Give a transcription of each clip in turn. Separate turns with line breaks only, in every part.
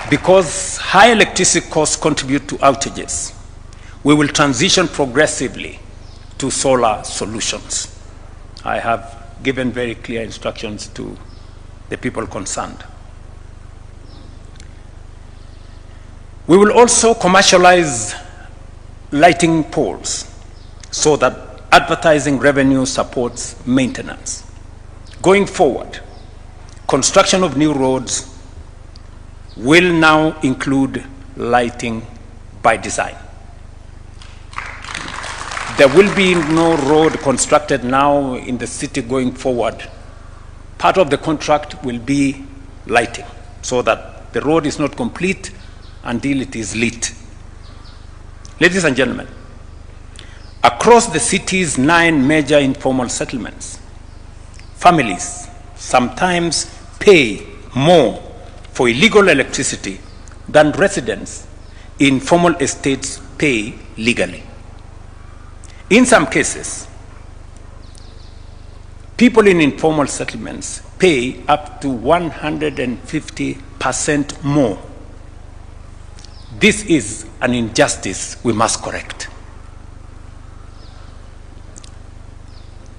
Because high electricity costs contribute to outages, we will transition progressively to solar solutions. I have given very clear instructions to the people concerned. We will also commercialize lighting poles so that advertising revenue supports maintenance. Going forward, construction of new roads will now include lighting by design. There will be no road constructed now in the city going forward. Part of the contract will be lighting, so that the road is not complete until it is lit. Ladies and gentlemen, across the city's 9 major informal settlements, families sometimes pay more for illegal electricity than residents in formal estates pay legally. In some cases, people in informal settlements pay up to 150% more. This is an injustice we must correct.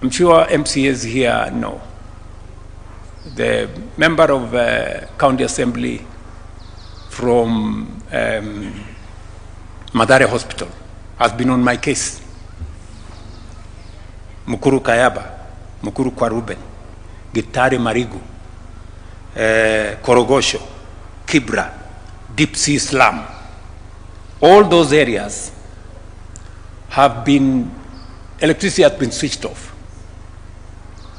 I'm sure MCAs here know. The member of County Assembly from Mathare Hospital has been on my case. Mukuru Kayaba, Mukuru Kwaruben, Gitari Marigu, Korogosho, Kibra, Deep Sea Slum. All those areas have been, electricity has been switched off.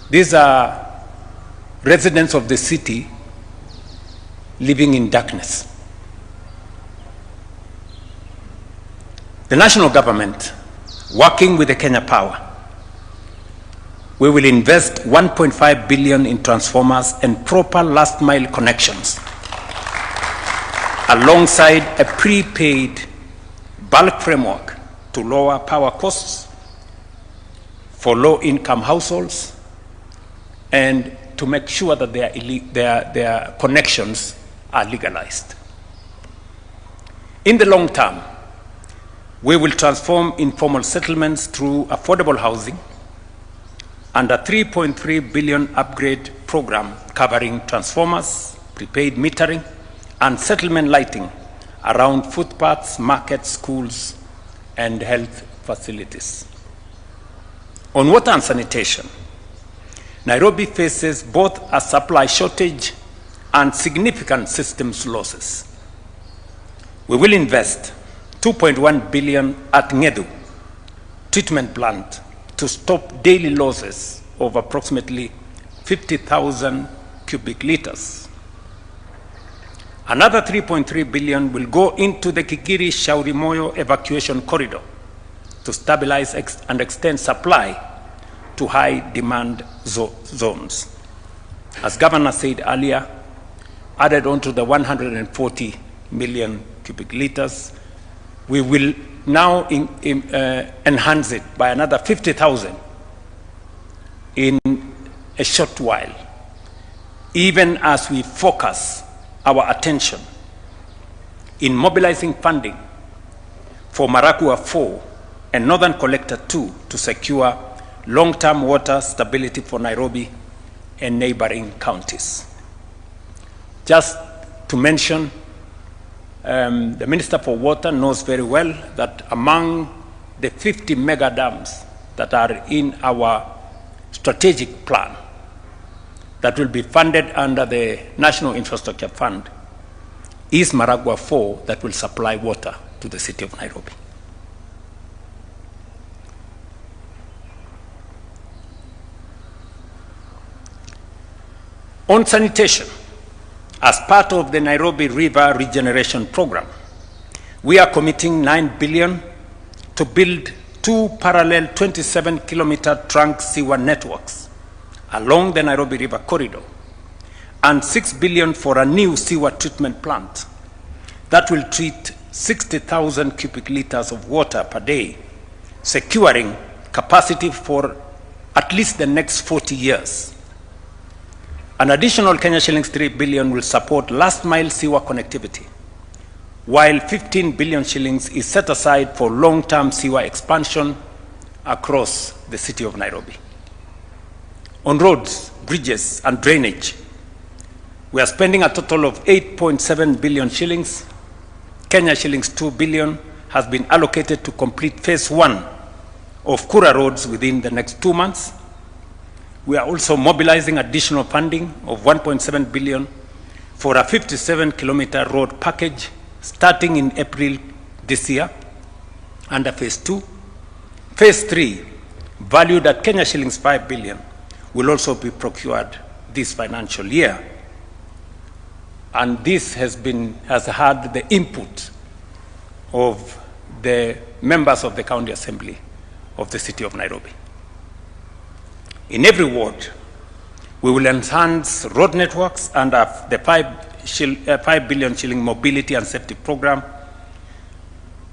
These are residents of the city living in darkness. The national government, working with the Kenya Power, we will invest 1.5 billion in transformers and proper last mile connections, alongside a prepaid bulk framework to lower power costs for low-income households and to make sure that their connections are legalized. In the long term, we will transform informal settlements through affordable housing and a 3.3 billion upgrade program covering transformers, prepaid metering, and settlement lighting around footpaths, markets, schools, and health facilities. On water and sanitation, Nairobi faces both a supply shortage and significant systems losses. We will invest 2.1 billion at Ngedu treatment plant to stop daily losses of approximately 50,000 cubic liters. Another 3.3 billion will go into the Kigiri-Shaurimoyo evacuation corridor to stabilize and extend supply to high demand zones. As Governor said earlier, added on to the 140 million cubic liters, we will now enhance it by another 50,000 in a short while, even as we focus our attention in mobilizing funding for Maragua 4 and Northern Collector 2 to secure long-term water stability for Nairobi and neighboring counties. Just to mention, the Minister for Water knows very well that among the 50 mega dams that are in our strategic plan that will be funded under the National Infrastructure Fund is Maragua 4 that will supply water to the city of Nairobi. On sanitation, as part of the Nairobi River Regeneration Program, we are committing 9 billion to build 2 parallel 27-kilometer trunk sewer networks along the Nairobi River corridor and 6 billion for a new sewer treatment plant that will treat 60,000 cubic liters of water per day, securing capacity for at least the next 40 years. An additional Kenya shillings 3 billion will support last mile sewer connectivity while 15 billion shillings is set aside for long-term sewer expansion across the city of Nairobi. On roads, bridges, and drainage, we are spending a total of 8.7 billion shillings. Kenya shillings 2 billion has been allocated to complete phase 1 of Kura roads within the next 2 months. We are also mobilizing additional funding of 1.7 billion for a 57-kilometer road package starting in April this year under phase 2. Phase 3, valued at Kenya shillings 5 billion, will also be procured this financial year. And this has had the input of the members of the County Assembly of the City of Nairobi. In every ward, we will enhance road networks under the 5 billion shilling mobility and safety program,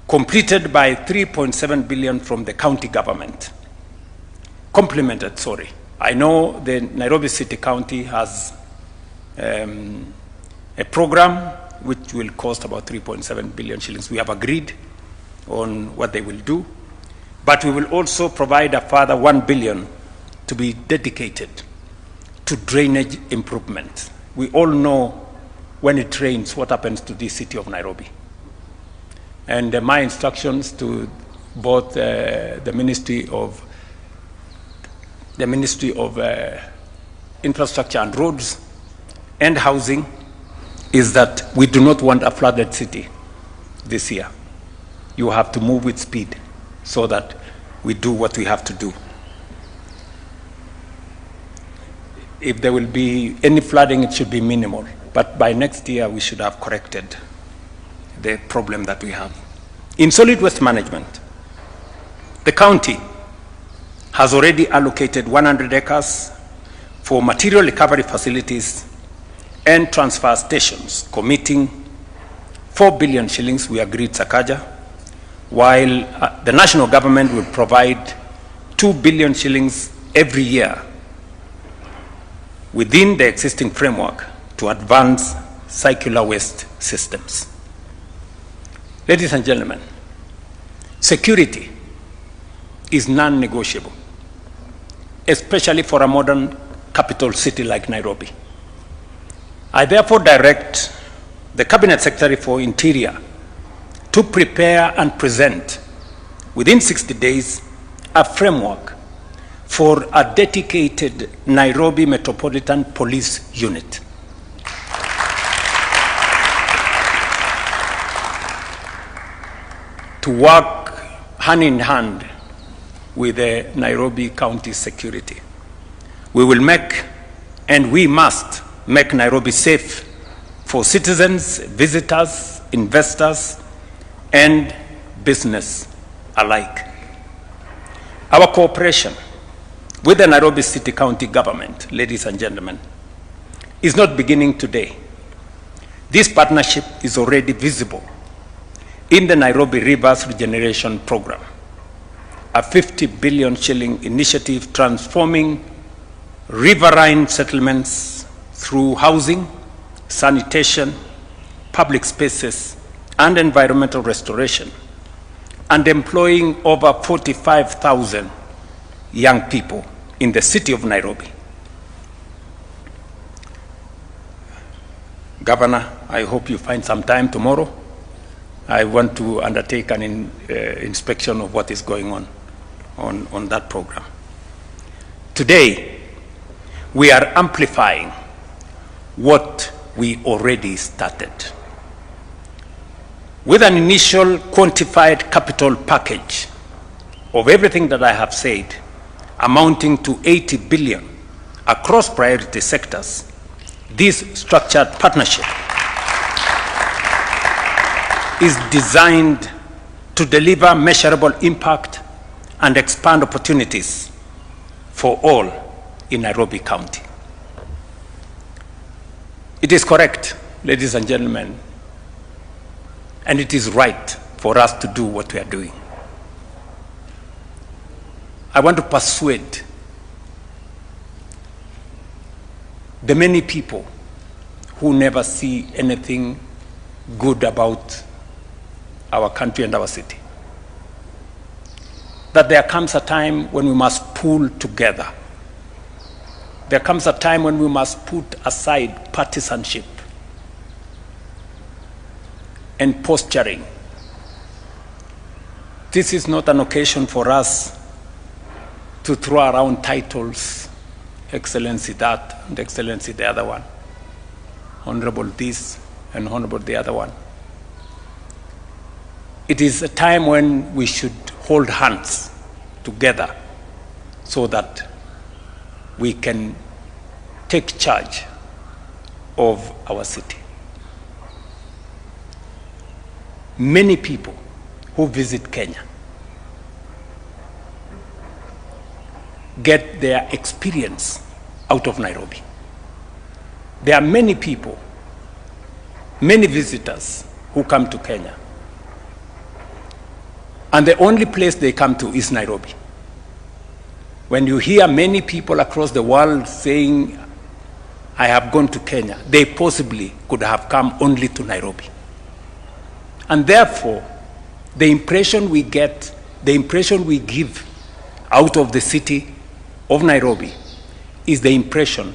completed by 3.7 billion from the county government. Complemented, sorry. I know the Nairobi City County has a program which will cost about 3.7 billion shillings. We have agreed on what they will do, but we will also provide a further 1 billion to be dedicated to drainage improvement. We all know when it rains what happens to this city of Nairobi. And my instructions to both the Ministry of Infrastructure and Roads and Housing is that we do not want a flooded city this year. You have to move with speed so that we do what we have to do. If there will be any flooding, it should be minimal. But by next year, we should have corrected the problem that we have. In solid waste management, the county has already allocated 100 acres for material recovery facilities and transfer stations, committing 4 billion shillings, we agreed Sakaja, while the national government will provide 2 billion shillings every year within the existing framework to advance circular waste systems. Ladies and gentlemen, security is non-negotiable, especially for a modern capital city like Nairobi. I therefore direct the Cabinet Secretary for Interior to prepare and present within 60 days a framework for a dedicated Nairobi Metropolitan Police Unit. To work hand in hand with the Nairobi County Security. We will make, and we must make Nairobi safe for citizens, visitors, investors, and business alike. Our cooperation with the Nairobi City County government, ladies and gentlemen, is not beginning today. This partnership is already visible in the Nairobi Rivers Regeneration Program, a 50 billion shilling initiative transforming riverine settlements through housing, sanitation, public spaces, and environmental restoration, and employing over 45,000 young people in the city of Nairobi. Governor, I hope you find some time tomorrow. I want to undertake an inspection of what is going on that program. Today, we are amplifying what we already started. With an initial quantified capital package of everything that I have said, amounting to 80 billion across priority sectors, this structured partnership is designed to deliver measurable impact and expand opportunities for all in Nairobi County. It is correct, ladies and gentlemen, and it is right for us to do what we are doing. I want to persuade the many people who never see anything good about our country and our city. That there comes a time when we must pull together. There comes a time when we must put aside partisanship and posturing. This is not an occasion for us to throw around titles, Excellency that and Excellency the other one, Honorable this and Honorable the other one. It is a time when we should hold hands together so that we can take charge of our city. Many people who visit Kenya get their experience out of Nairobi. There are many people, many visitors who come to Kenya, and the only place they come to is Nairobi. When you hear many people across the world saying, I have gone to Kenya, they possibly could have come only to Nairobi. And therefore, the impression we get, the impression we give out of the city of Nairobi is the impression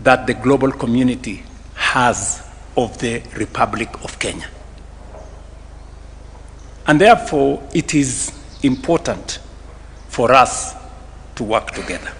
that the global community has of the Republic of Kenya. And therefore, it is important for us to work together.